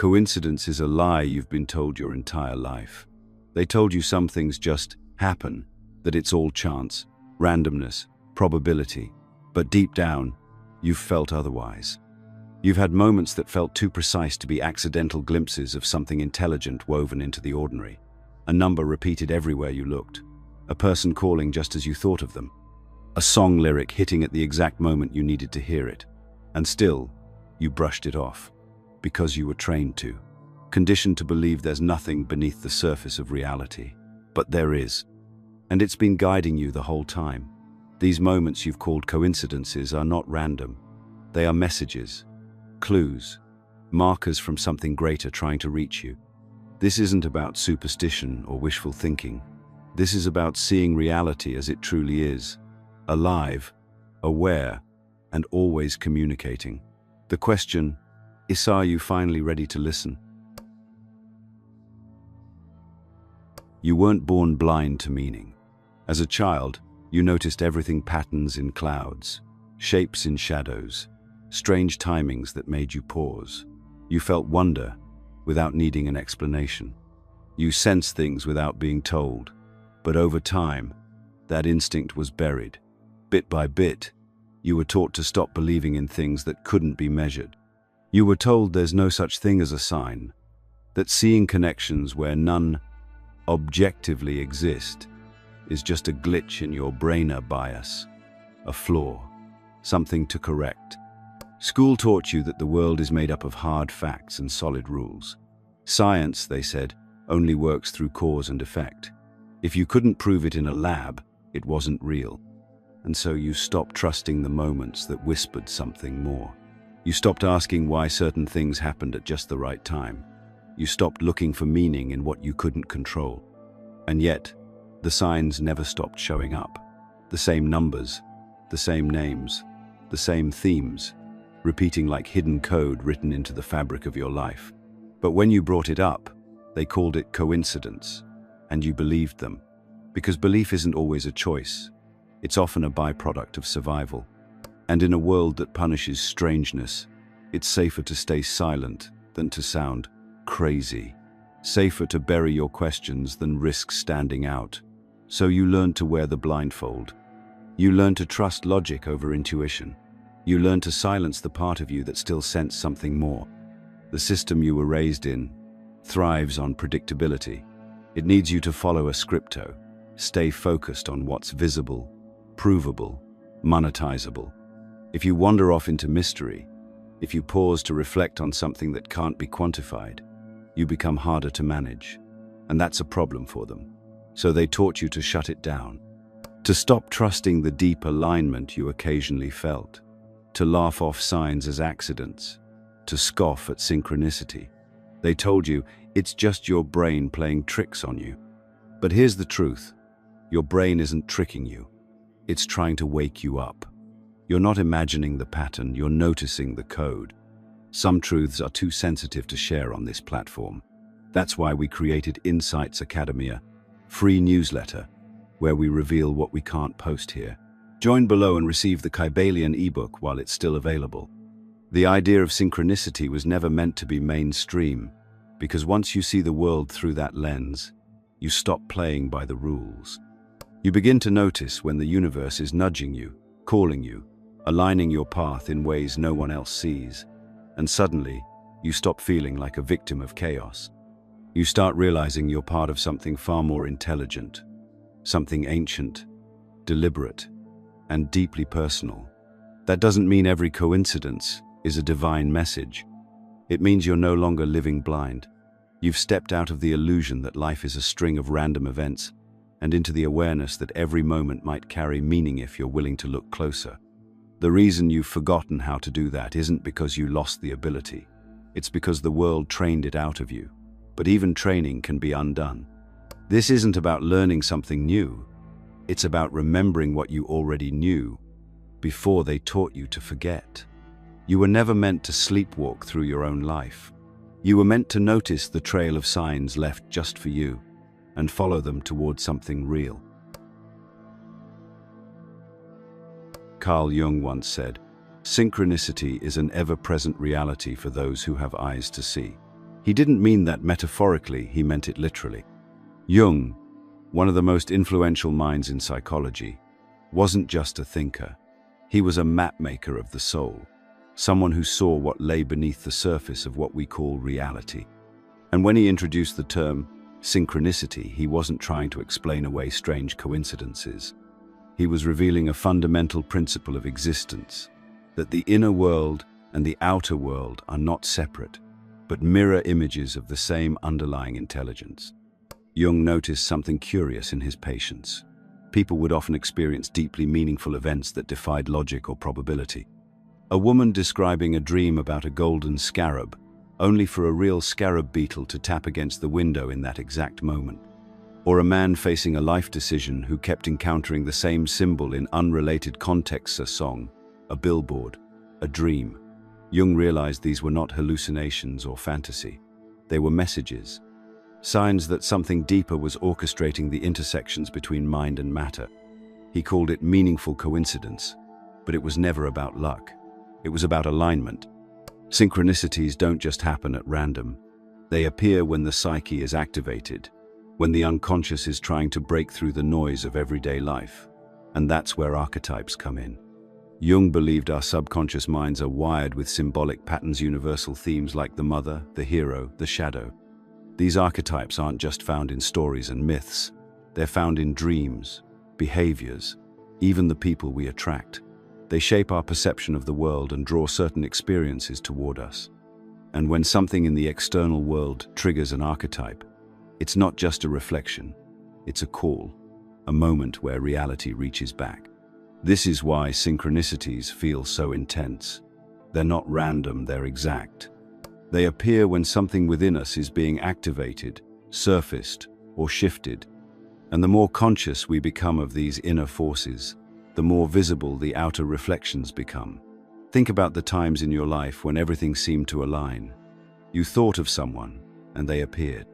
Coincidence is a lie you've been told your entire life. They told you some things just happen, that it's all chance, randomness, probability. But deep down, you've felt otherwise. You've had moments that felt too precise to be accidental glimpses of something intelligent woven into the ordinary. A number repeated everywhere you looked. A person calling just as you thought of them. A song lyric hitting at the exact moment you needed to hear it. And still, you brushed it off. Because you were trained to. Conditioned to believe there's nothing beneath the surface of reality. But there is. And it's been guiding you the whole time. These moments you've called coincidences are not random. They are messages, clues, markers from something greater trying to reach you. This isn't about superstition or wishful thinking. This is about seeing reality as it truly is. Alive, aware, and always communicating. The question is, are you finally ready to listen? You weren't born blind to meaning. As a child, you noticed everything: patterns in clouds, shapes in shadows, strange timings that made you pause. You felt wonder without needing an explanation. You sensed things without being told. But over time, that instinct was buried. Bit by bit, you were taught to stop believing in things that couldn't be measured. You were told there's no such thing as a sign, that seeing connections where none objectively exist is just a glitch in your brainer bias, a flaw, something to correct. School taught you that the world is made up of hard facts and solid rules. Science, they said, only works through cause and effect. If you couldn't prove it in a lab, it wasn't real. And so you stopped trusting the moments that whispered something more. You stopped asking why certain things happened at just the right time. You stopped looking for meaning in what you couldn't control. And yet, the signs never stopped showing up. The same numbers, the same names, the same themes, repeating like hidden code written into the fabric of your life. But when you brought it up, they called it coincidence, and you believed them. Because belief isn't always a choice. It's often a byproduct of survival. And in a world that punishes strangeness, it's safer to stay silent than to sound crazy. Safer to bury your questions than risk standing out. So you learn to wear the blindfold. You learn to trust logic over intuition. You learn to silence the part of you that still sensed something more. The system you were raised in thrives on predictability. It needs you to follow a scripto, stay focused on what's visible, provable, monetizable. If you wander off into mystery, if you pause to reflect on something that can't be quantified, you become harder to manage. And that's a problem for them. So they taught you to shut it down, to stop trusting the deep alignment you occasionally felt, to laugh off signs as accidents, to scoff at synchronicity. They told you it's just your brain playing tricks on you. But here's the truth. Your brain isn't tricking you. It's trying to wake you up. You're not imagining the pattern, you're noticing the code. Some truths are too sensitive to share on this platform. That's why we created Insights Academia, free newsletter, where we reveal what we can't post here. Join below and receive the Kybalion ebook while it's still available. The idea of synchronicity was never meant to be mainstream, because once you see the world through that lens, you stop playing by the rules. You begin to notice when the universe is nudging you, calling you, aligning your path in ways no one else sees. And suddenly, you stop feeling like a victim of chaos. You start realizing you're part of something far more intelligent, something ancient, deliberate, and deeply personal. That doesn't mean every coincidence is a divine message. It means you're no longer living blind. You've stepped out of the illusion that life is a string of random events and into the awareness that every moment might carry meaning if you're willing to look closer. The reason you've forgotten how to do that isn't because you lost the ability. It's because the world trained it out of you. But even training can be undone. This isn't about learning something new. It's about remembering what you already knew before they taught you to forget. You were never meant to sleepwalk through your own life. You were meant to notice the trail of signs left just for you and follow them towards something real. Carl Jung once said, "Synchronicity is an ever-present reality for those who have eyes to see." He didn't mean that metaphorically, he meant it literally. Jung, one of the most influential minds in psychology, wasn't just a thinker. He was a mapmaker of the soul, someone who saw what lay beneath the surface of what we call reality. And when he introduced the term synchronicity, he wasn't trying to explain away strange coincidences. He was revealing a fundamental principle of existence, that the inner world and the outer world are not separate, but mirror images of the same underlying intelligence. Jung noticed something curious in his patients. People would often experience deeply meaningful events that defied logic or probability. A woman describing a dream about a golden scarab, only for a real scarab beetle to tap against the window in that exact moment. Or a man facing a life decision who kept encountering the same symbol in unrelated contexts: a song, a billboard, a dream. Jung realized these were not hallucinations or fantasy. They were messages, signs that something deeper was orchestrating the intersections between mind and matter. He called it meaningful coincidence, but it was never about luck. It was about alignment. Synchronicities don't just happen at random. They appear when the psyche is activated, when the unconscious is trying to break through the noise of everyday life. And that's where archetypes come in. Jung believed our subconscious minds are wired with symbolic patterns, universal themes like the mother, the hero, the shadow. These archetypes aren't just found in stories and myths. They're found in dreams, behaviors, even the people we attract. They shape our perception of the world and draw certain experiences toward us. And when something in the external world triggers an archetype, it's not just a reflection, it's a call, a moment where reality reaches back. This is why synchronicities feel so intense. They're not random, they're exact. They appear when something within us is being activated, surfaced, or shifted. And the more conscious we become of these inner forces, the more visible the outer reflections become. Think about the times in your life when everything seemed to align. You thought of someone, and they appeared.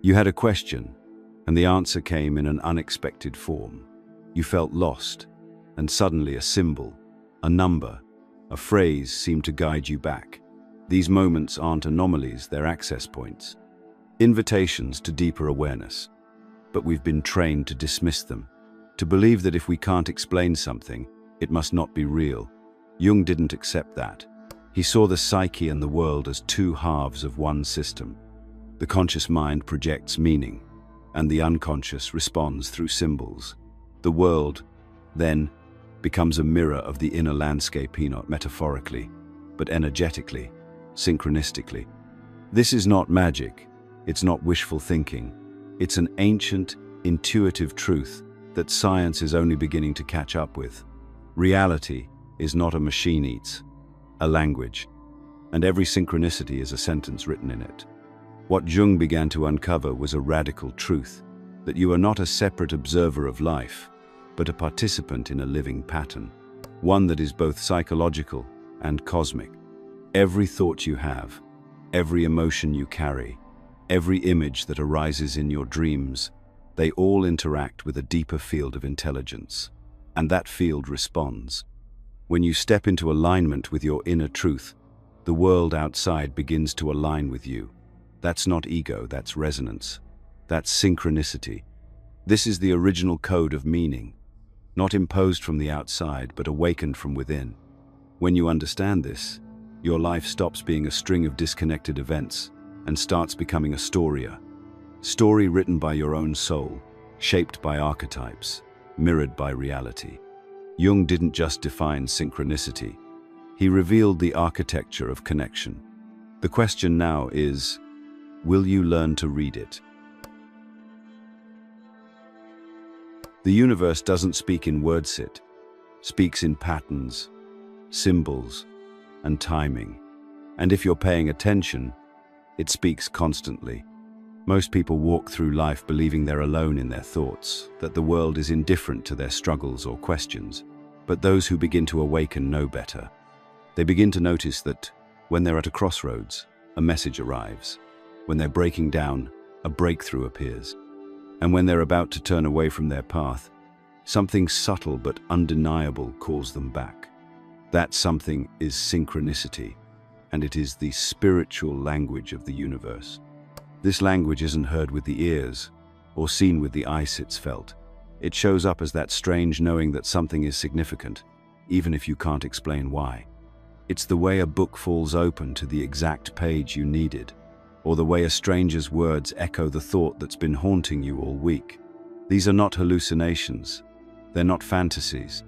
You had a question, and the answer came in an unexpected form. You felt lost, and suddenly a symbol, a number, a phrase seemed to guide you back. These moments aren't anomalies, they're access points, invitations to deeper awareness. But we've been trained to dismiss them, to believe that if we can't explain something, it must not be real. Jung didn't accept that. He saw the psyche and the world as two halves of one system. The conscious mind projects meaning, and the unconscious responds through symbols. The world, then, becomes a mirror of the inner landscape, not metaphorically, but energetically, synchronistically. This is not magic, it's not wishful thinking. It's an ancient, intuitive truth that science is only beginning to catch up with. Reality is not a machine, it's a language, and every synchronicity is a sentence written in it. What Jung began to uncover was a radical truth, that you are not a separate observer of life, but a participant in a living pattern, one that is both psychological and cosmic. Every thought you have, every emotion you carry, every image that arises in your dreams, they all interact with a deeper field of intelligence, and that field responds. When you step into alignment with your inner truth, the world outside begins to align with you. That's not ego, that's resonance. That's synchronicity. This is the original code of meaning, not imposed from the outside, but awakened from within. When you understand this, your life stops being a string of disconnected events and starts becoming a story written by your own soul, shaped by archetypes, mirrored by reality. Jung didn't just define synchronicity, he revealed the architecture of connection. The question now is, will you learn to read it? The universe doesn't speak in words, it speaks in patterns, symbols, and timing. And if you're paying attention, it speaks constantly. Most people walk through life believing they're alone in their thoughts, that the world is indifferent to their struggles or questions. But those who begin to awaken know better. They begin to notice that when they're at a crossroads, a message arrives. When they're breaking down, a breakthrough appears. And when they're about to turn away from their path, something subtle but undeniable calls them back. That something is synchronicity. and it is the spiritual language of the universe. This language isn't heard with the ears or seen with the eyes it's felt. It shows up as that strange knowing that something is significant, even if you can't explain why. It's the way a book falls open to the exact page you needed, or the way a stranger's words echo the thought that's been haunting you all week. These are not hallucinations. They're not fantasies.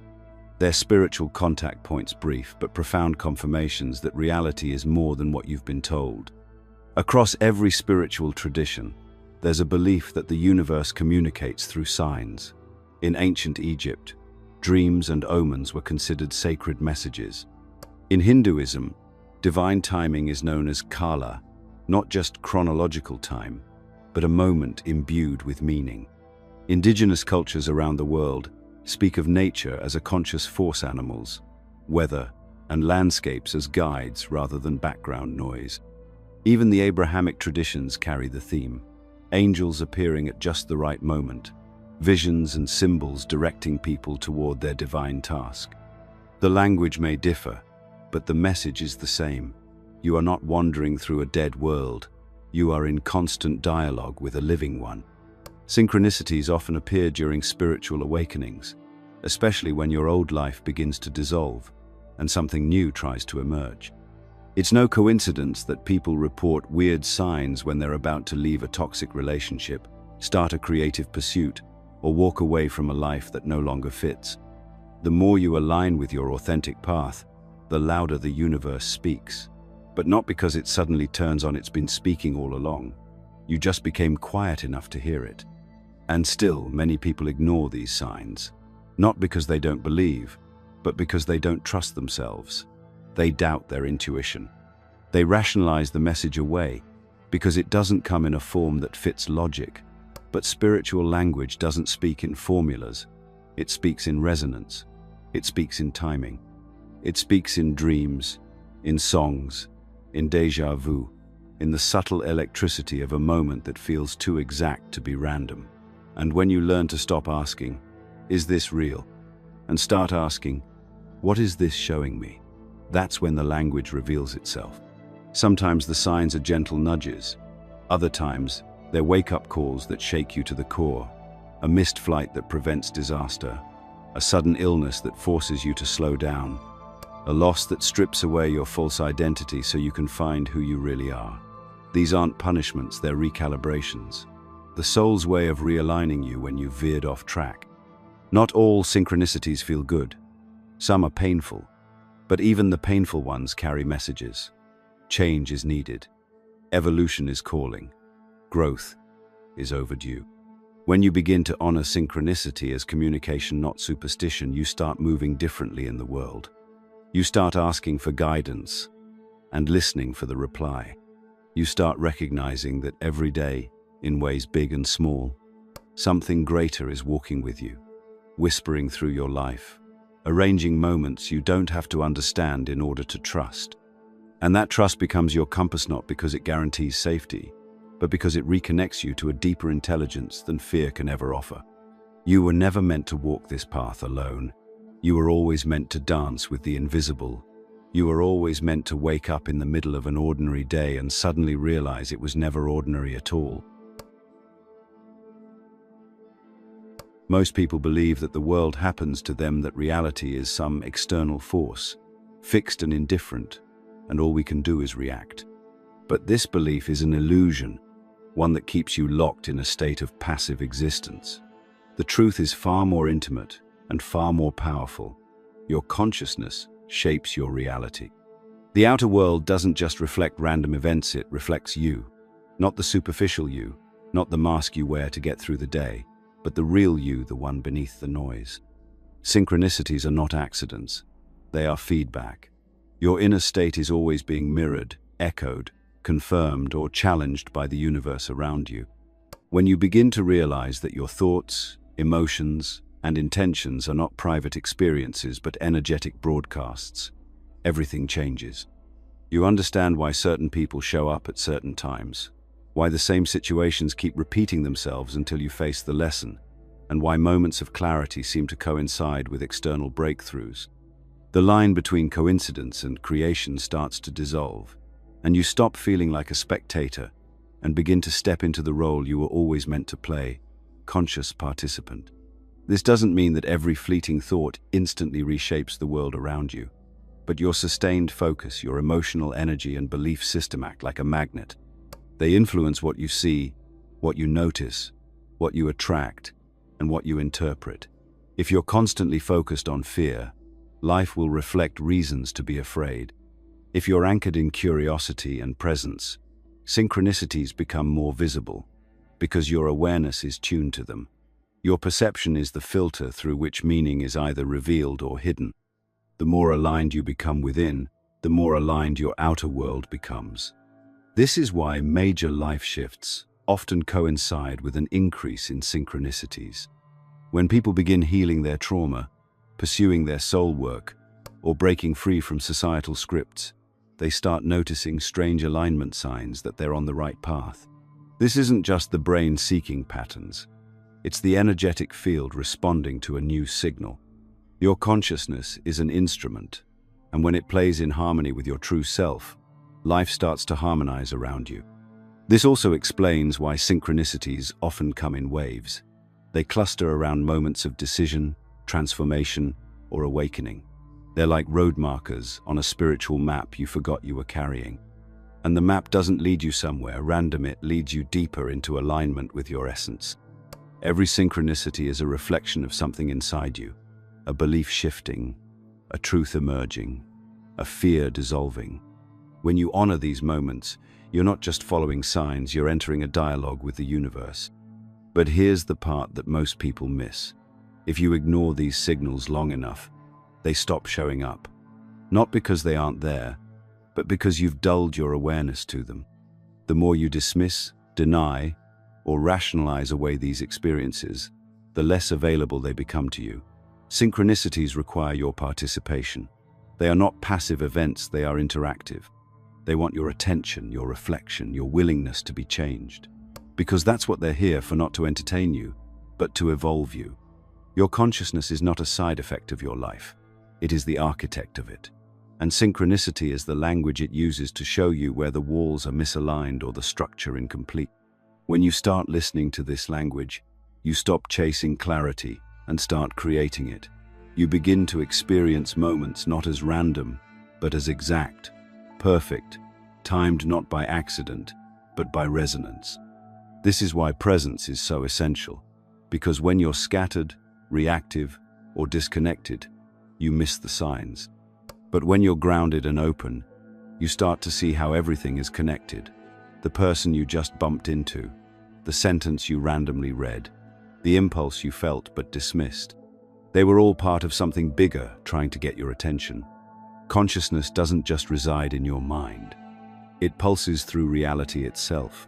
They're spiritual contact points, brief but profound confirmations that reality is more than what you've been told. Across every spiritual tradition, there's a belief that the universe communicates through signs. In ancient Egypt, dreams and omens were considered sacred messages. In Hinduism, divine timing is known as kala, not just chronological time, but a moment imbued with meaning. Indigenous cultures around the world speak of nature as a conscious force, animals, weather, and landscapes as guides rather than background noise. Even the Abrahamic traditions carry the theme, angels appearing at just the right moment, visions and symbols directing people toward their divine task. The language may differ, but the message is the same. You are not wandering through a dead world. You are in constant dialogue with a living one. Synchronicities often appear during spiritual awakenings, especially when your old life begins to dissolve and something new tries to emerge. It's no coincidence that people report weird signs when they're about to leave a toxic relationship, start a creative pursuit, or walk away from a life that no longer fits. The more you align with your authentic path, the louder the universe speaks. But not because it suddenly turns on, it's been speaking all along. You just became quiet enough to hear it. And still, many people ignore these signs, not because they don't believe, but because they don't trust themselves. They doubt their intuition. They rationalize the message away because it doesn't come in a form that fits logic. But spiritual language doesn't speak in formulas. It speaks in resonance. It speaks in timing. It speaks in dreams, in songs, in déjà vu, in the subtle electricity of a moment that feels too exact to be random. And when you learn to stop asking, "Is this real?" and start asking, "What is this showing me?" that's when the language reveals itself. Sometimes the signs are gentle nudges. Other times, they're wake-up calls that shake you to the core. A missed flight that prevents disaster. A sudden illness that forces you to slow down. A loss that strips away your false identity so you can find who you really are. These aren't punishments, they're recalibrations. The soul's way of realigning you when you've veered off track. Not all synchronicities feel good. Some are painful. But even the painful ones carry messages. Change is needed. Evolution is calling. Growth is overdue. When you begin to honor synchronicity as communication, not superstition, you start moving differently in the world. You start asking for guidance and listening for the reply. You start recognizing that every day, in ways big and small, something greater is walking with you, whispering through your life, arranging moments you don't have to understand in order to trust. And that trust becomes your compass, not because it guarantees safety, but because it reconnects you to a deeper intelligence than fear can ever offer. You were never meant to walk this path alone. You were always meant to dance with the invisible. You were always meant to wake up in the middle of an ordinary day and suddenly realize it was never ordinary at all. Most people believe that the world happens to them, that reality is some external force, fixed and indifferent, and all we can do is react. But this belief is an illusion, one that keeps you locked in a state of passive existence. The truth is far more intimate and far more powerful. Your consciousness shapes your reality. The outer world doesn't just reflect random events, it reflects you. Not the superficial you, not the mask you wear to get through the day, but the real you, the one beneath the noise. Synchronicities are not accidents. They are feedback. Your inner state is always being mirrored, echoed, confirmed, or challenged by the universe around you. When you begin to realize that your thoughts, emotions, and intentions are not private experiences but energetic broadcasts, everything changes. You understand why certain people show up at certain times, why the same situations keep repeating themselves until you face the lesson, and why moments of clarity seem to coincide with external breakthroughs. The line between coincidence and creation starts to dissolve, and you stop feeling like a spectator and begin to step into the role you were always meant to play, conscious participant. This doesn't mean that every fleeting thought instantly reshapes the world around you, but your sustained focus, your emotional energy and belief system act like a magnet. They influence what you see, what you notice, what you attract, and what you interpret. If you're constantly focused on fear, life will reflect reasons to be afraid. If you're anchored in curiosity and presence, synchronicities become more visible because your awareness is tuned to them. Your perception is the filter through which meaning is either revealed or hidden. The more aligned you become within, the more aligned your outer world becomes. This is why major life shifts often coincide with an increase in synchronicities. When people begin healing their trauma, pursuing their soul work, or breaking free from societal scripts, they start noticing strange alignment signs that they're on the right path. This isn't just the brain seeking patterns. It's the energetic field responding to a new signal. Your consciousness is an instrument, and when it plays in harmony with your true self, life starts to harmonize around you. This also explains why synchronicities often come in waves. They cluster around moments of decision, transformation, or awakening. They're like road markers on a spiritual map you forgot you were carrying. And the map doesn't lead you somewhere random, it leads you deeper into alignment with your essence. Every synchronicity is a reflection of something inside you, a belief shifting, a truth emerging, a fear dissolving. When you honor these moments, you're not just following signs, you're entering a dialogue with the universe. But here's the part that most people miss. If you ignore these signals long enough, they stop showing up. Not because they aren't there, but because you've dulled your awareness to them. The more you dismiss, deny, or rationalize away these experiences, the less available they become to you. Synchronicities require your participation. They are not passive events, they are interactive. They want your attention, your reflection, your willingness to be changed. Because that's what they're here for, not to entertain you, but to evolve you. Your consciousness is not a side effect of your life. It is the architect of it. And synchronicity is the language it uses to show you where the walls are misaligned or the structure incomplete. When you start listening to this language, you stop chasing clarity and start creating it. You begin to experience moments not as random, but as exact, perfect, timed not by accident, but by resonance. This is why presence is so essential, because when you're scattered, reactive, or disconnected, you miss the signs. But when you're grounded and open, you start to see how everything is connected. The person you just bumped into, the sentence you randomly read, the impulse you felt but dismissed. They were all part of something bigger trying to get your attention. Consciousness doesn't just reside in your mind. It pulses through reality itself.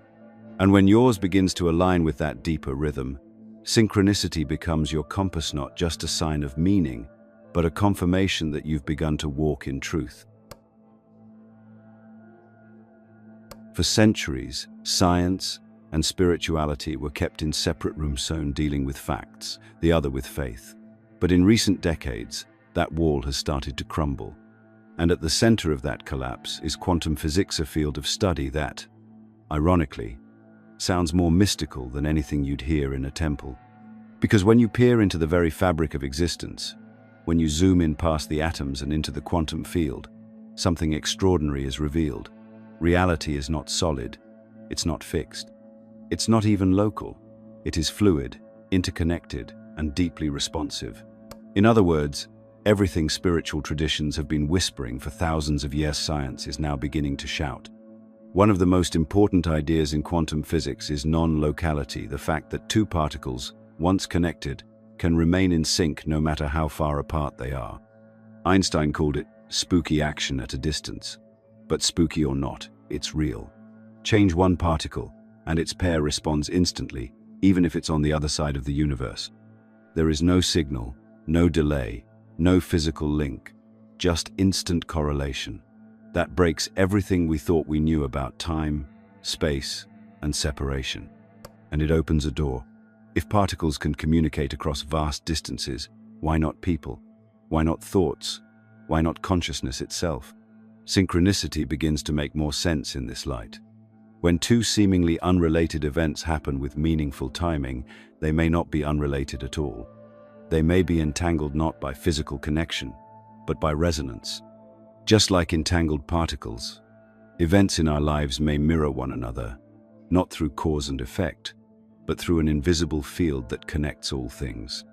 And when yours begins to align with that deeper rhythm, synchronicity becomes your compass, not just a sign of meaning, but a confirmation that you've begun to walk in truth. For centuries, science and spirituality were kept in separate rooms, one dealing with facts, the other with faith. But in recent decades, that wall has started to crumble. And at the center of that collapse is quantum physics, a field of study that, ironically, sounds more mystical than anything you'd hear in a temple. Because when you peer into the very fabric of existence, when you zoom in past the atoms and into the quantum field, something extraordinary is revealed. Reality is not solid, it's not fixed, it's not even local. It is fluid, interconnected, and deeply responsive. In other words, everything spiritual traditions have been whispering for thousands of years, science is now beginning to shout. One of the most important ideas in quantum physics is non-locality, the fact that two particles, once connected, can remain in sync no matter how far apart they are. Einstein called it spooky action at a distance. But spooky or not, it's real. Change one particle, and its pair responds instantly, even if it's on the other side of the universe. There is no signal, no delay, no physical link, just instant correlation. That breaks everything we thought we knew about time, space, and separation. And it opens a door. If particles can communicate across vast distances, why not people? Why not thoughts? Why not consciousness itself? Synchronicity begins to make more sense in this light. When two seemingly unrelated events happen with meaningful timing, they may not be unrelated at all. They may be entangled not by physical connection, but by resonance. Just like entangled particles, events in our lives may mirror one another, not through cause and effect, but through an invisible field that connects all things.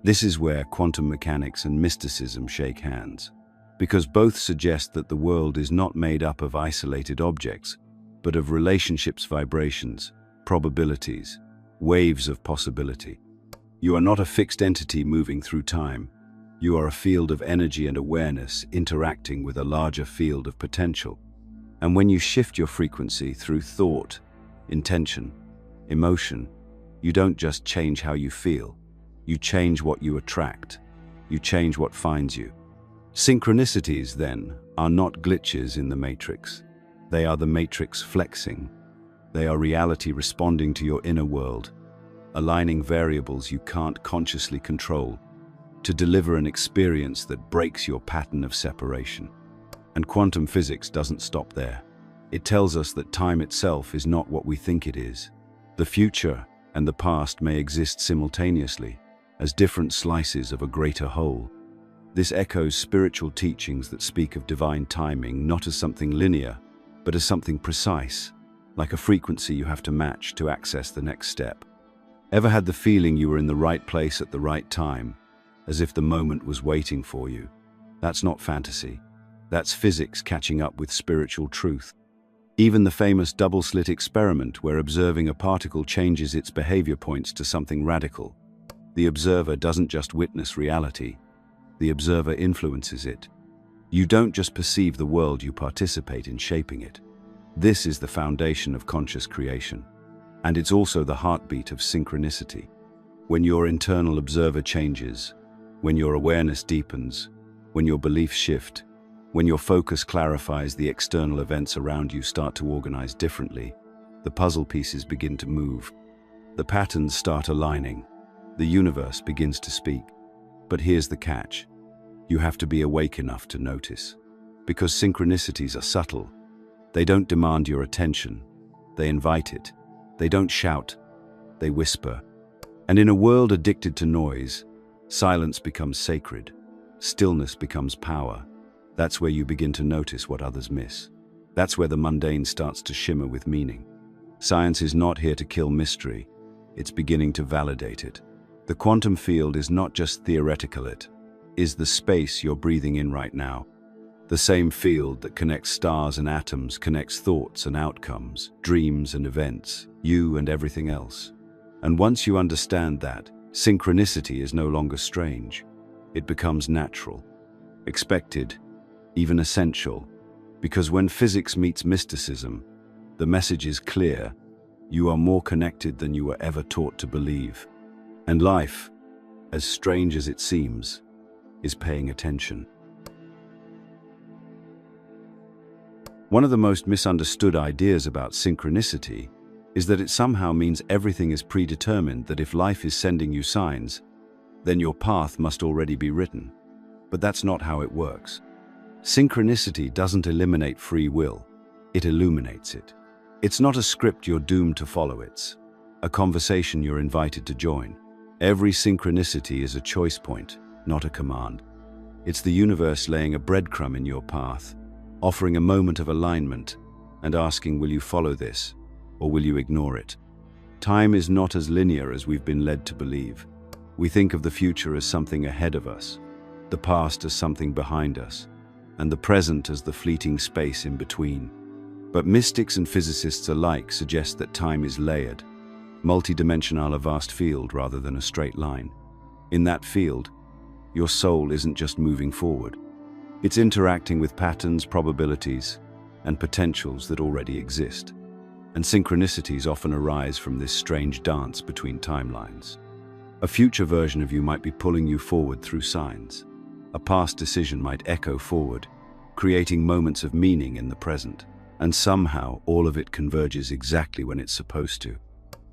This is where quantum mechanics and mysticism shake hands, because both suggest that the world is not made up of isolated objects, but of relationships, vibrations, probabilities, waves of possibility. You are not a fixed entity moving through time. You are a field of energy and awareness interacting with a larger field of potential. And when you shift your frequency through thought, intention, emotion, you don't just change how you feel. You change what you attract. You change what finds you. Synchronicities, then, are not glitches in the matrix. They are the matrix flexing. They are reality responding to your inner world, aligning variables you can't consciously control to deliver an experience that breaks your pattern of separation. And quantum physics doesn't stop there. It tells us that time itself is not what we think it is. The future and the past may exist simultaneously, as different slices of a greater whole. This echoes spiritual teachings that speak of divine timing not as something linear, but as something precise, like a frequency you have to match to access the next step. Ever had the feeling you were in the right place at the right time, as if the moment was waiting for you? That's not fantasy. That's physics catching up with spiritual truth. Even the famous double-slit experiment where observing a particle changes its behavior points to something radical. The observer doesn't just witness reality, the observer influences it. You don't just perceive the world, you participate in shaping it. This is the foundation of conscious creation. And it's also the heartbeat of synchronicity. When your internal observer changes, when your awareness deepens, when your beliefs shift, when your focus clarifies, the external events around you start to organize differently. The puzzle pieces begin to move. The patterns start aligning. The universe begins to speak. But here's the catch. You have to be awake enough to notice. Because synchronicities are subtle. They don't demand your attention. They invite it. They don't shout. They whisper. And in a world addicted to noise, silence becomes sacred. Stillness becomes power. That's where you begin to notice what others miss. That's where the mundane starts to shimmer with meaning. Science is not here to kill mystery. It's beginning to validate it. The quantum field is not just theoretical, it is the space you're breathing in right now. The same field that connects stars and atoms connects thoughts and outcomes, dreams and events, you and everything else. And once you understand that, synchronicity is no longer strange. It becomes natural, expected, even essential. Because when physics meets mysticism, the message is clear. You are more connected than you were ever taught to believe. And life, as strange as it seems, is paying attention. One of the most misunderstood ideas about synchronicity is that it somehow means everything is predetermined, that if life is sending you signs, then your path must already be written. But that's not how it works. Synchronicity doesn't eliminate free will, it illuminates it. It's not a script you're doomed to follow, it's a conversation you're invited to join. Every synchronicity is a choice point, not a command. It's the universe laying a breadcrumb in your path, offering a moment of alignment, and asking, will you follow this, or will you ignore it? Time is not as linear as we've been led to believe. We think of the future as something ahead of us, the past as something behind us, and the present as the fleeting space in between. But mystics and physicists alike suggest that time is layered, multidimensional, a vast field rather than a straight line. In that field, your soul isn't just moving forward. It's interacting with patterns, probabilities, and potentials that already exist. And synchronicities often arise from this strange dance between timelines. A future version of you might be pulling you forward through signs. A past decision might echo forward, creating moments of meaning in the present. And somehow, all of it converges exactly when it's supposed to.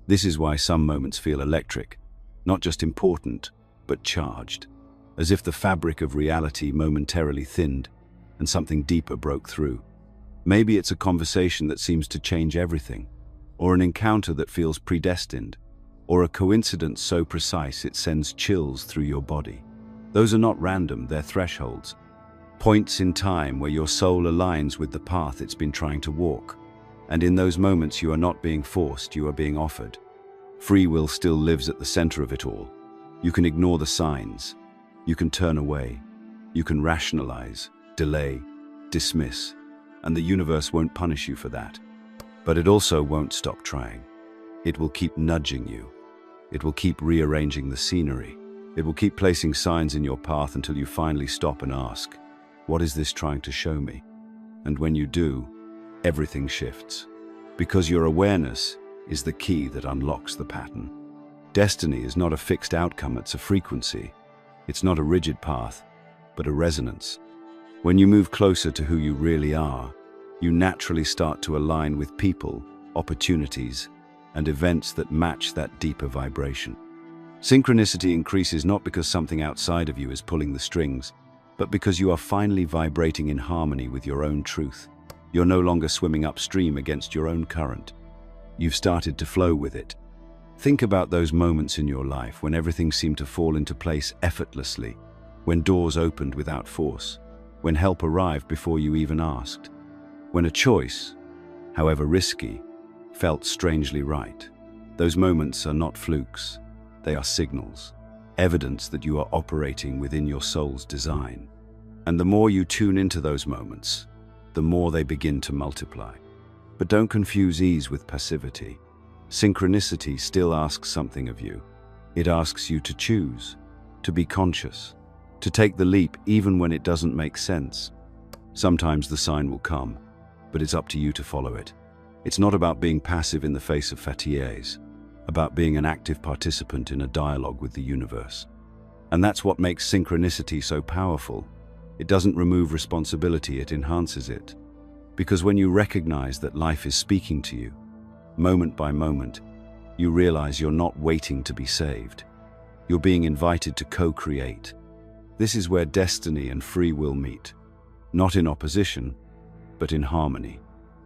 This is why some moments feel electric, not just important, but charged. as if the fabric of reality momentarily thinned and something deeper broke through. Maybe it's a conversation that seems to change everything, or an encounter that feels predestined, or a coincidence so precise it sends chills through your body. Those are not random, they're thresholds, points in time where your soul aligns with the path it's been trying to walk. And in those moments you are not being forced, you are being offered. Free will still lives at the center of it all. You can ignore the signs. You can turn away. You can rationalize, delay, dismiss, and the universe won't punish you for that. But it also won't stop trying. It will keep nudging you. It will keep rearranging the scenery. It will keep placing signs in your path until you finally stop and ask, what is this trying to show me? And when you do, everything shifts. Because your awareness is the key that unlocks the pattern. Destiny is not a fixed outcome, it's a frequency. It's not a rigid path, but a resonance. When you move closer to who you really are, you naturally start to align with people, opportunities, and events that match that deeper vibration. Synchronicity increases not because something outside of you is pulling the strings, but because you are finally vibrating in harmony with your own truth. You're no longer swimming upstream against your own current. You've started to flow with it. Think about those moments in your life when everything seemed to fall into place effortlessly, when doors opened without force, when help arrived before you even asked, when a choice, however risky, felt strangely right. Those moments are not flukes, they are signals, evidence that you are operating within your soul's design. And the more you tune into those moments, the more they begin to multiply. But don't confuse ease with passivity. Synchronicity still asks something of you. It asks you to choose, to be conscious, to take the leap even when it doesn't make sense. Sometimes the sign will come, but it's up to you to follow it. It's not about being passive in the face of fatigues, about being an active participant in a dialogue with the universe. And that's what makes synchronicity so powerful. It doesn't remove responsibility, it enhances it. Because when you recognize that life is speaking to you, moment by moment, you realize you're not waiting to be saved. You're being invited to co-create. This is where destiny and free will meet. Not in opposition, but in harmony.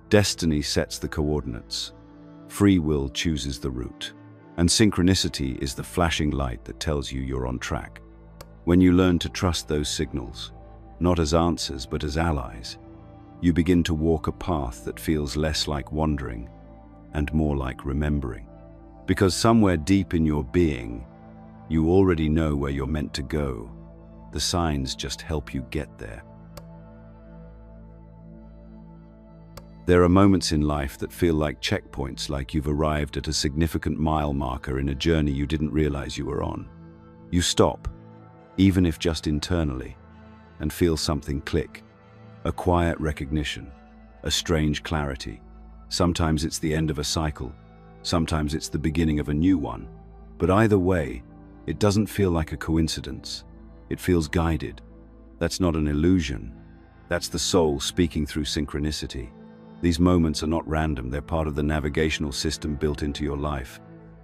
Destiny sets the coordinates. Free will chooses the route. And synchronicity is the flashing light that tells you you're on track. When you learn to trust those signals, not as answers but as allies, you begin to walk a path that feels less like wandering and more like remembering. Because somewhere deep in your being, you already know where you're meant to go. The signs just help you get there. There are moments in life that feel like checkpoints, like you've arrived at a significant mile marker in a journey you didn't realize you were on. You stop, even if just internally, and feel something click. A quiet recognition, a strange clarity. Sometimes it's the end of a cycle, sometimes it's the beginning of a new one. But either way, it doesn't feel like a coincidence. It feels guided. That's not an illusion. That's the soul speaking through synchronicity. These moments are not random, they're part of the navigational system built into your life.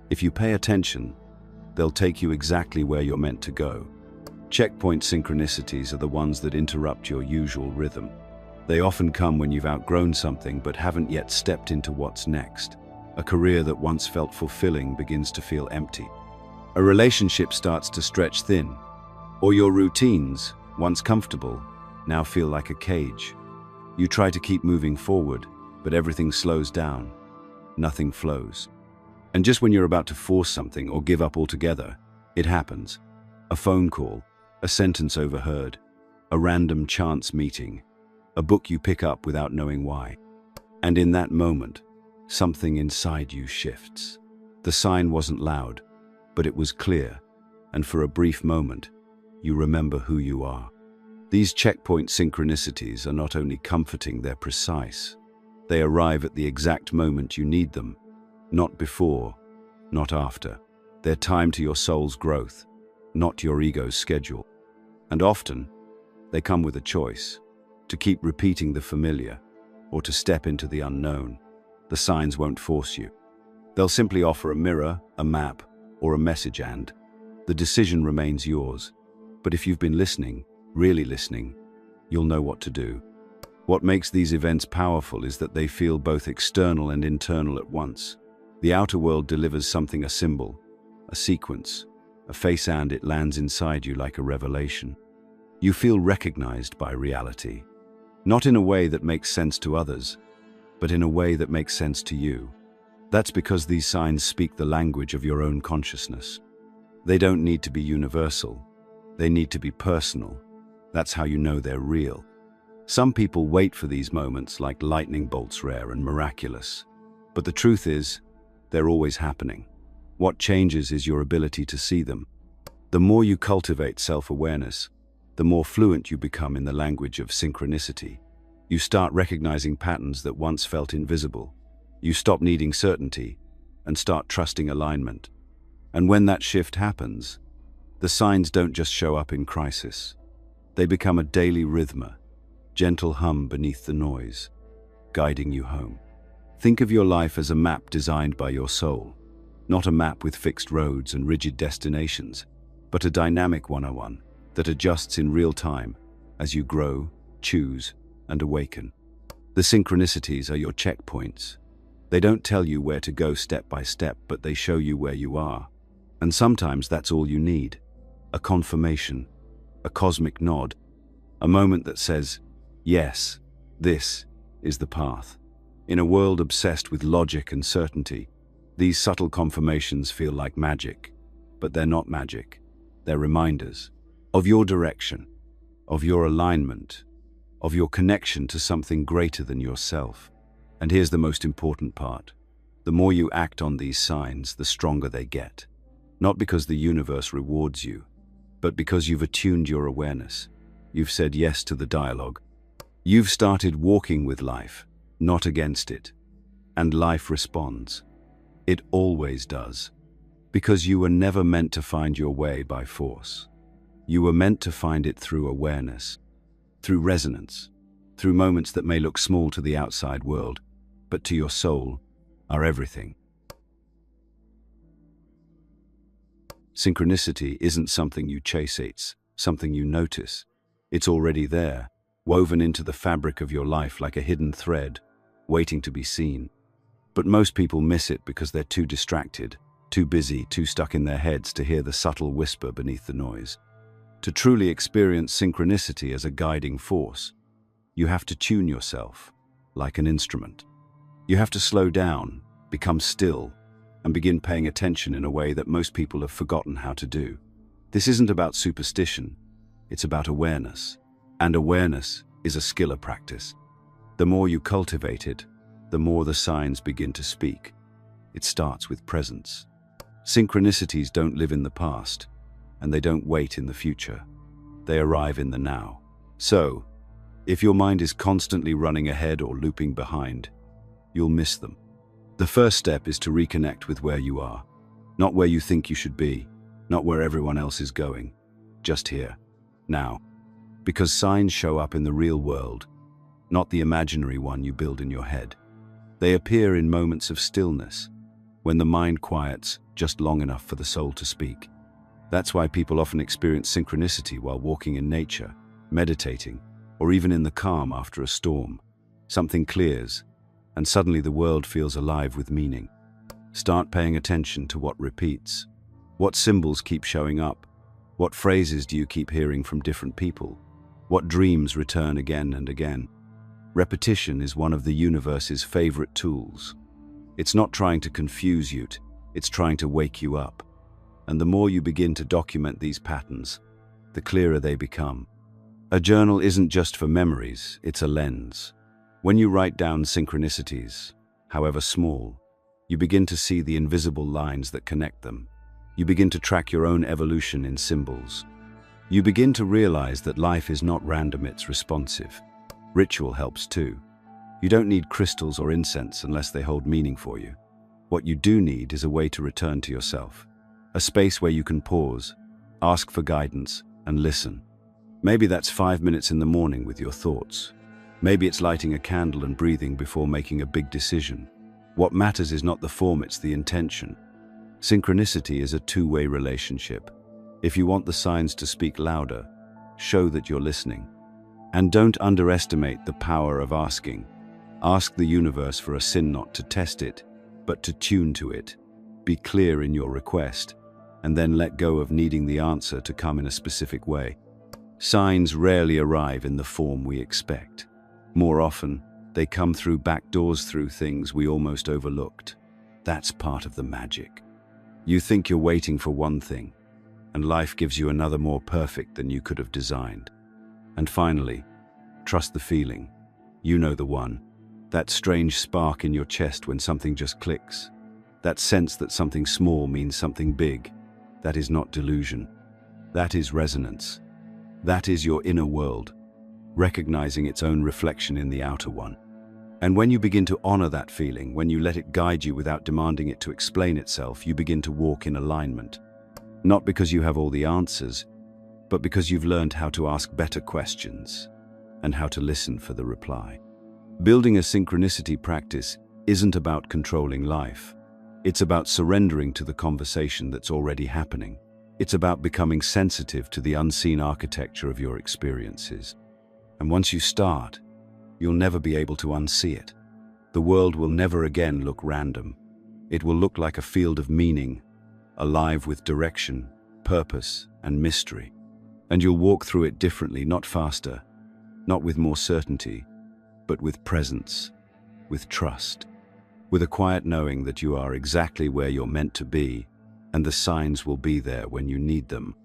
If you pay attention, they'll take you exactly where you're meant to go. Checkpoint synchronicities are the ones that interrupt your usual rhythm. They often come when you've outgrown something but haven't yet stepped into what's next. A career that once felt fulfilling begins to feel empty. A relationship starts to stretch thin. Or your routines, once comfortable, now feel like a cage. You try to keep moving forward, but everything slows down. Nothing flows. And just when you're about to force something or give up altogether, it happens. A phone call, a sentence overheard, a random chance meeting, a book you pick up without knowing why. And in that moment, something inside you shifts. The sign wasn't loud, but it was clear, and for a brief moment, you remember who you are. These checkpoint synchronicities are not only comforting, they're precise. They arrive at the exact moment you need them, not before, not after. They're timed to your soul's growth, not your ego's schedule. And often, they come with a choice, to keep repeating the familiar, or to step into the unknown. The signs won't force you. They'll simply offer a mirror, a map, or a message, and the decision remains yours. But if you've been listening, really listening, you'll know what to do. What makes these events powerful is that they feel both external and internal at once. The outer world delivers something, a symbol, a sequence, a face, and it lands inside you like a revelation. You feel recognized by reality, not in a way that makes sense to others, but in a way that makes sense to you. That's because these signs speak the language of your own consciousness. They don't need to be universal. They need to be personal. That's how you know they're real. Some people wait for these moments like lightning bolts, rare and miraculous. But the truth is, they're always happening. What changes is your ability to see them. The more you cultivate self-awareness, the more fluent you become in the language of synchronicity. You start recognizing patterns that once felt invisible. You stop needing certainty and start trusting alignment. And when that shift happens, the signs don't just show up in crisis. They become a daily rhythm, gentle hum beneath the noise, guiding you home. Think of your life as a map designed by your soul, not a map with fixed roads and rigid destinations, but a dynamic 101 that adjusts in real time as you grow, choose, and awaken. The synchronicities are your checkpoints. They don't tell you where to go step by step, but they show you where you are. And sometimes that's all you need. A confirmation, a cosmic nod, a moment that says, yes, this is the path. In a world obsessed with logic and certainty, these subtle confirmations feel like magic, but they're not magic. They're reminders of your direction, of your alignment, of your connection to something greater than yourself. And here's the most important part. The more you act on these signs, the stronger they get. Not because the universe rewards you, but because you've attuned your awareness. You've said yes to the dialogue. You've started walking with life, not against it. And life responds. It always does. Because you were never meant to find your way by force. You were meant to find it through awareness, through resonance, through moments that may look small to the outside world, but to your soul are everything. Synchronicity isn't something you chase, it's something you notice. It's already there, woven into the fabric of your life like a hidden thread, waiting to be seen. But most people miss it because they're too distracted, too busy, too stuck in their heads to hear the subtle whisper beneath the noise. To truly experience synchronicity as a guiding force, you have to tune yourself like an instrument. You have to slow down, become still, and begin paying attention in a way that most people have forgotten how to do. This isn't about superstition, it's about awareness. And awareness is a skill of practice. The more you cultivate it, the more the signs begin to speak. It starts with presence. Synchronicities don't live in the past, and they don't wait in the future. They arrive in the now. So, if your mind is constantly running ahead or looping behind, you'll miss them. The first step is to reconnect with where you are, not where you think you should be, not where everyone else is going, just here, now. Because signs show up in the real world, not the imaginary one you build in your head. They appear in moments of stillness, when the mind quiets just long enough for the soul to speak. That's why people often experience synchronicity while walking in nature, meditating, or even in the calm after a storm. Something clears, and suddenly the world feels alive with meaning. Start paying attention to what repeats. What symbols keep showing up? What phrases do you keep hearing from different people? What dreams return again and again? Repetition is one of the universe's favorite tools. It's not trying to confuse you, it's trying to wake you up. And the more you begin to document these patterns, the clearer they become. A journal isn't just for memories, it's a lens. When you write down synchronicities, however small, you begin to see the invisible lines that connect them. You begin to track your own evolution in symbols. You begin to realize that life is not random, it's responsive. Ritual helps too. You don't need crystals or incense unless they hold meaning for you. What you do need is a way to return to yourself. A space where you can pause, ask for guidance, and listen. Maybe that's 5 minutes in the morning with your thoughts. Maybe it's lighting a candle and breathing before making a big decision. What matters is not the form, it's the intention. Synchronicity is a two-way relationship. If you want the signs to speak louder, show that you're listening. And don't underestimate the power of asking. Ask the universe for a sin, not to test it, but to tune to it. Be clear in your request, and then let go of needing the answer to come in a specific way. Signs rarely arrive in the form we expect. More often, they come through back doors, through things we almost overlooked. That's part of the magic. You think you're waiting for one thing, and life gives you another more perfect than you could have designed. And finally, trust the feeling. You know the one. That strange spark in your chest when something just clicks. That sense that something small means something big. That is not delusion. That is resonance. That is your inner world, recognizing its own reflection in the outer one. And when you begin to honor that feeling, when you let it guide you without demanding it to explain itself, you begin to walk in alignment. Not because you have all the answers, but because you've learned how to ask better questions and how to listen for the reply. Building a synchronicity practice isn't about controlling life. It's about surrendering to the conversation that's already happening. It's about becoming sensitive to the unseen architecture of your experiences. And once you start, you'll never be able to unsee it. The world will never again look random. It will look like a field of meaning, alive with direction, purpose, and mystery. And you'll walk through it differently, not faster, not with more certainty, but with presence, with trust, with a quiet knowing that you are exactly where you're meant to be, and the signs will be there when you need them.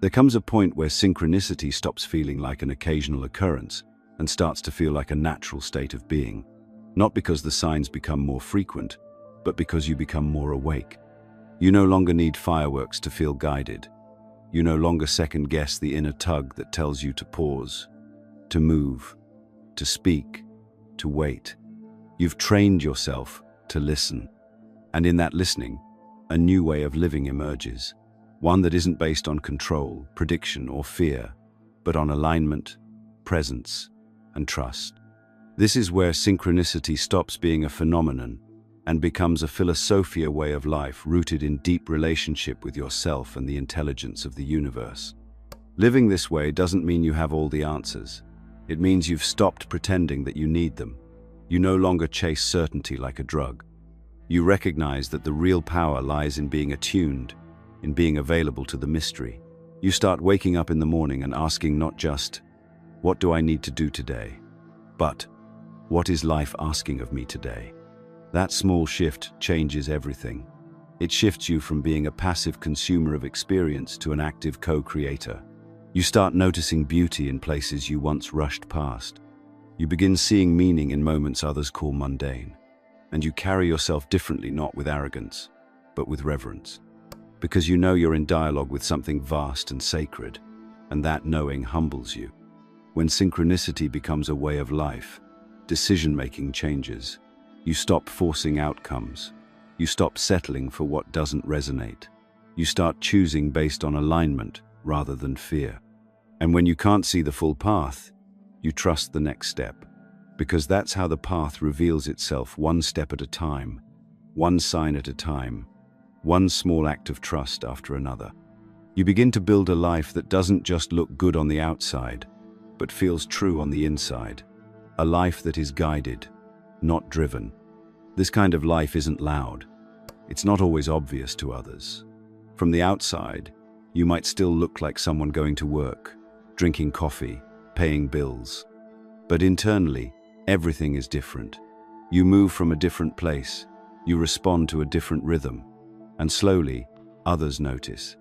There comes a point where synchronicity stops feeling like an occasional occurrence and starts to feel like a natural state of being, not because the signs become more frequent, but because you become more awake. You no longer need fireworks to feel guided. You no longer second-guess the inner tug that tells you to pause, to move, to speak, to wait. You've trained yourself to listen, and in that listening, a new way of living emerges. One that isn't based on control, prediction, or fear, but on alignment, presence, and trust. This is where synchronicity stops being a phenomenon and becomes a philosophia way of life rooted in deep relationship with yourself and the intelligence of the universe. Living this way doesn't mean you have all the answers. It means you've stopped pretending that you need them. You no longer chase certainty like a drug. You recognize that the real power lies in being attuned, in being available to the mystery. You start waking up in the morning and asking not just, "What do I need to do today?" but, "What is life asking of me today?" That small shift changes everything. It shifts you from being a passive consumer of experience to an active co-creator. You start noticing beauty in places you once rushed past. You begin seeing meaning in moments others call mundane. And you carry yourself differently, not with arrogance, but with reverence. Because you know you're in dialogue with something vast and sacred, and that knowing humbles you. When synchronicity becomes a way of life, decision-making changes. You stop forcing outcomes. You stop settling for what doesn't resonate. You start choosing based on alignment rather than fear. And when you can't see the full path, you trust the next step. Because that's how the path reveals itself, one step at a time, one sign at a time, one small act of trust after another. You begin to build a life that doesn't just look good on the outside, but feels true on the inside. A life that is guided, not driven. This kind of life isn't loud. It's not always obvious to others. From the outside, you might still look like someone going to work, drinking coffee, paying bills. But internally, everything is different. You move from a different place. You respond to a different rhythm. And slowly, others notice.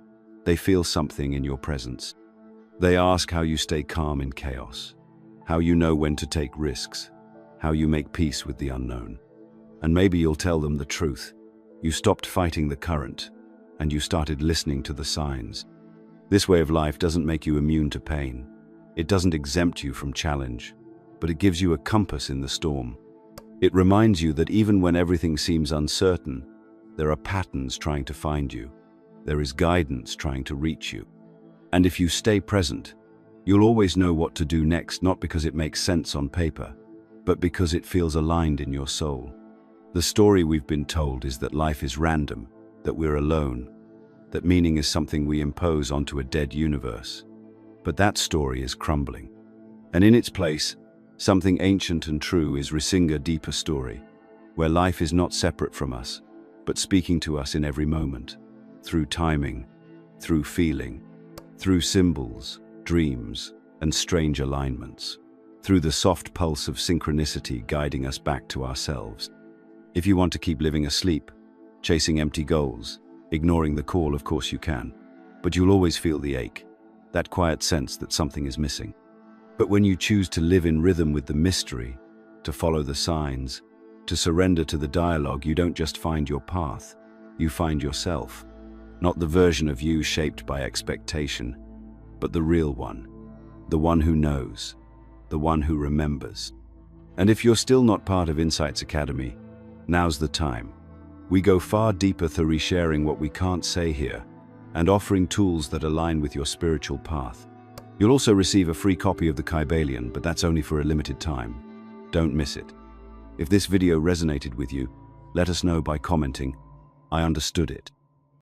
They feel something in your presence. They ask how you stay calm in chaos, how you know when to take risks, how you make peace with the unknown. And maybe you'll tell them the truth. You stopped fighting the current, and you started listening to the signs. This way of life doesn't make you immune to pain. It doesn't exempt you from challenge, but it gives you a compass in the storm. It reminds you that even when everything seems uncertain, there are patterns trying to find you. There is guidance trying to reach you. And if you stay present, you'll always know what to do next, not because it makes sense on paper, but because it feels aligned in your soul. The story we've been told is that life is random, that we're alone, that meaning is something we impose onto a dead universe. But that story is crumbling. And in its place, something ancient and true is Risinga deeper story, where life is not separate from us, but speaking to us in every moment, through timing, through feeling, through symbols, dreams, and strange alignments, through the soft pulse of synchronicity guiding us back to ourselves. If you want to keep living asleep, chasing empty goals, ignoring the call, of course you can, but you'll always feel the ache, that quiet sense that something is missing. But when you choose to live in rhythm with the mystery, to follow the signs, to surrender to the dialogue, you don't just find your path, you find yourself. Not the version of you shaped by expectation, but the real one, the one who knows, the one who remembers. And if you're still not part of Insights Academy, now's the time. We go far deeper through resharing what we can't say here and offering tools that align with your spiritual path. You'll also receive a free copy of the Kybalion, but that's only for a limited time. Don't miss it. If this video resonated with you, let us know by commenting, "I understood it."